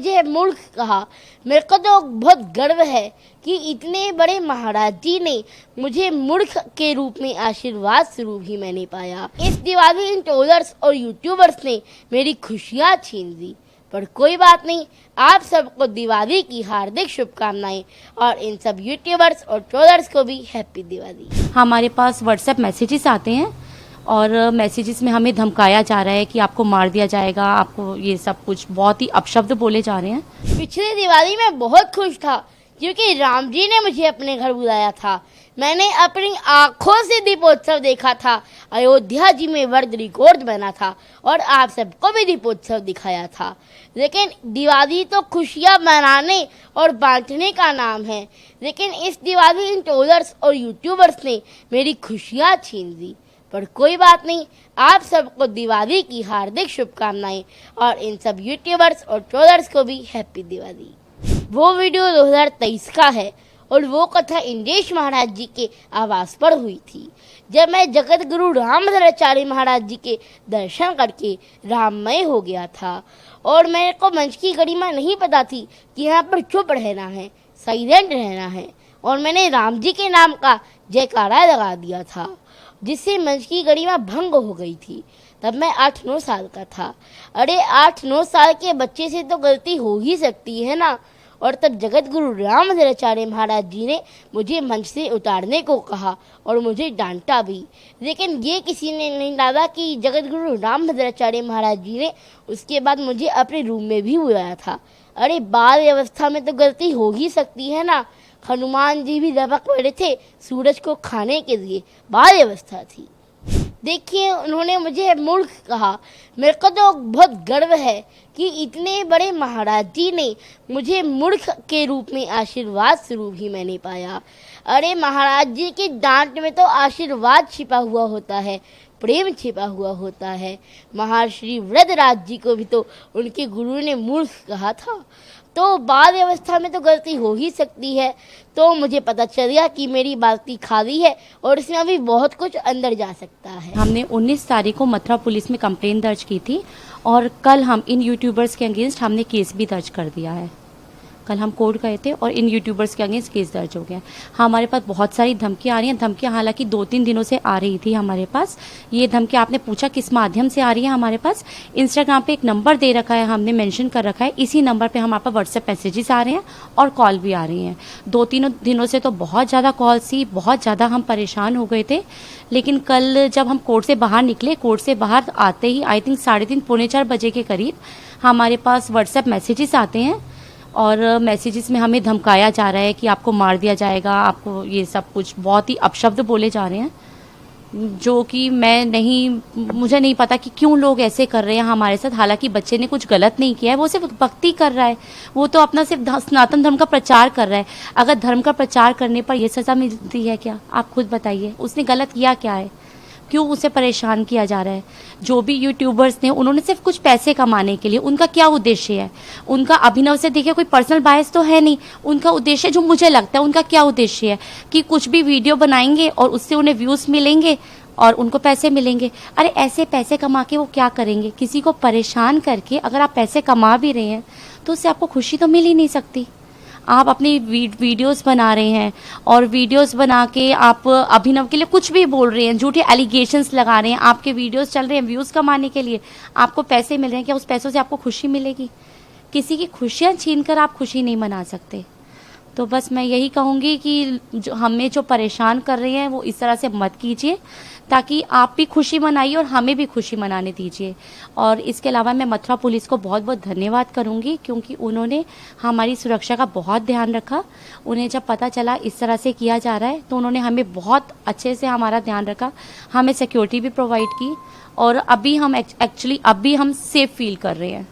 मुझे मूर्ख कहा। मेरे को तो बहुत गर्व है कि इतने बड़े महाराज जी ने मुझे मूर्ख के रूप में आशीर्वाद स्वरूप ही मैंने पाया। इस दिवाली इन ट्रोलर्स और यूट्यूबर्स ने मेरी खुशियाँ छीन ली, पर कोई बात नहीं। आप सबको दिवाली की हार्दिक शुभकामनाएं और इन सब यूट्यूबर्स और ट्रोलर्स को भी हैप्पी दिवाली। हमारे पास व्हाट्सएप मैसेजेस आते हैं और मैसेजेस में हमें धमकाया जा रहा है कि आपको मार दिया जाएगा, आपको ये सब कुछ बहुत ही अपशब्द बोले जा रहे हैं। पिछली दिवाली में बहुत खुश था क्योंकि राम जी ने मुझे अपने घर बुलाया था। मैंने अपनी आंखों से दीपोत्सव देखा था। अयोध्या जी में वर्ल्ड रिकॉर्ड बना था और आप सबको भी दीपोत्सव दिखाया था। लेकिन दिवाली तो खुशियां मनाने और बांटने का नाम है, लेकिन इस दिवाली इन ट्रोलर्स और यूट्यूबर्स ने मेरी खुशियां छीन ली, पर कोई बात नहीं। आप सबको दिवाली की हार्दिक शुभकामनाएं और इन सब यूट्यूबर्स और ट्रोलर्स को भी हैप्पी दिवाली। वो वीडियो 2023 का है और वो कथा इंदेश महाराज जी के आवास पर हुई थी, जब मैं जगत गुरु रामभद्राचार्य महाराज जी के दर्शन करके राममय हो गया था। और मेरे को मंच की गरिमा नहीं पता थी कि यहाँ पर चुप रहना है, साइलेंट रहना है, और मैंने राम जी के नाम का जयकारा लगा दिया था, जिससे मंच की गरिमा भंग हो गई थी। तब मैं 8-9 साल का था। अरे 8-9 साल के बच्चे से तो गलती हो ही सकती है ना। और तब जगत गुरु रामभद्राचार्य महाराज जी ने मुझे मंच से उतारने को कहा और मुझे डांटा भी, लेकिन ये किसी ने नहीं डाला कि जगत गुरु रामभद्राचार्य महाराज जी ने उसके बाद मुझे अपने रूम में भी बुलाया था। अरे बाल अवस्था में तो गलती हो ही सकती है ना। हनुमान जी भी लपक पड़े थे सूरज को खाने के लिए, बाल अवस्था थी। देखिए, उन्होंने मुझे मूर्ख कहा। मेरे को तो बहुत गर्व है कि इतने बड़े महाराज जी ने मुझे मूर्ख के रूप में आशीर्वाद स्वरूप ही मैंने पाया। अरे महाराज जी की डांट में तो आशीर्वाद छिपा हुआ होता है, प्रेम छिपा हुआ होता है। महर्षि वृद्धराज जी को भी तो उनके गुरु ने मूर्ख कहा था। तो बाल अवस्था में तो गलती हो ही सकती है। तो मुझे पता चल गया कि मेरी बाल्टी खाली है और इसमें अभी बहुत कुछ अंदर जा सकता है। हमने 19 तारीख को मथुरा पुलिस में कंप्लेंट दर्ज की थी और कल हम इन यूट्यूबर्स के अगेंस्ट हमने केस भी दर्ज कर दिया है। कल हम कोर्ट गए थे और इन यूट्यूबर्स के अगेंस्ट केस दर्ज हो गया। हमारे पास बहुत सारी धमकियां आ रही हैं। धमकियां हालांकि 2-3 दिनों से आ रही थी हमारे पास। ये धमकियां आपने पूछा किस माध्यम से आ रही है हमारे पास। इंस्टाग्राम पे एक नंबर दे रखा है, हमने मेंशन कर रखा है। इसी नंबर पे हमारे पास व्हाट्सएप मैसेजेस आ रहे हैं और कॉल भी आ रही हैं। 2-3 दिनों से तो बहुत ज़्यादा कॉल्स थी, बहुत ज़्यादा हम परेशान हो गए थे। लेकिन कल जब हम कोर्ट से बाहर निकले, कोर्ट से बाहर आते ही आई थिंक 3:30 पौने 4 बजे के करीब हमारे पास व्हाट्सएप मैसेजेस आते हैं और मैसेजेस में हमें धमकाया जा रहा है कि आपको मार दिया जाएगा, आपको ये सब कुछ बहुत ही अपशब्द बोले जा रहे हैं, जो कि मुझे नहीं पता कि क्यों लोग ऐसे कर रहे हैं हमारे साथ। हालांकि बच्चे ने कुछ गलत नहीं किया है, वो सिर्फ भक्ति कर रहा है, वो तो अपना सिर्फ सनातन धर्म का प्रचार कर रहा है। अगर धर्म का प्रचार करने पर यह सजा मिलती है क्या? आप खुद बताइए, उसने गलत किया क्या है? क्यों उसे परेशान किया जा रहा है? जो भी यूट्यूबर्स ने, उन्होंने सिर्फ कुछ पैसे कमाने के लिए, उनका क्या उद्देश्य है? उनका अभिनव से देखिए कोई पर्सनल बायस तो है नहीं। उनका उद्देश्य जो मुझे लगता है, उनका क्या उद्देश्य है कि कुछ भी वीडियो बनाएंगे और उससे उन्हें व्यूज मिलेंगे और उनको पैसे मिलेंगे। अरे ऐसे पैसे कमा के वो क्या करेंगे? किसी को परेशान करके अगर आप पैसे कमा भी रहे हैं तो उससे आपको खुशी तो मिल ही नहीं सकती। आप अपनी वीडियोस बना रहे हैं और वीडियोस बना के आप अभिनव के लिए कुछ भी बोल रहे हैं, झूठे एलिगेशंस लगा रहे हैं, आपके वीडियोस चल रहे हैं व्यूज कमाने के लिए, आपको पैसे मिल रहे हैं। क्या उस पैसों से आपको खुशी मिलेगी? किसी की खुशियां छीनकर आप खुशी नहीं मना सकते। तो बस मैं यही कहूँगी कि हमें जो परेशान कर रहे हैं वो इस तरह से मत कीजिए, ताकि आप भी खुशी मनाइए और हमें भी खुशी मनाने दीजिए। और इसके अलावा मैं मथुरा पुलिस को बहुत बहुत धन्यवाद करूँगी, क्योंकि उन्होंने हमारी सुरक्षा का बहुत ध्यान रखा। उन्हें जब पता चला इस तरह से किया जा रहा है तो उन्होंने हमें बहुत अच्छे से हमारा ध्यान रखा, हमें सिक्योरिटी भी प्रोवाइड की और अभी हम सेफ फील कर रहे हैं।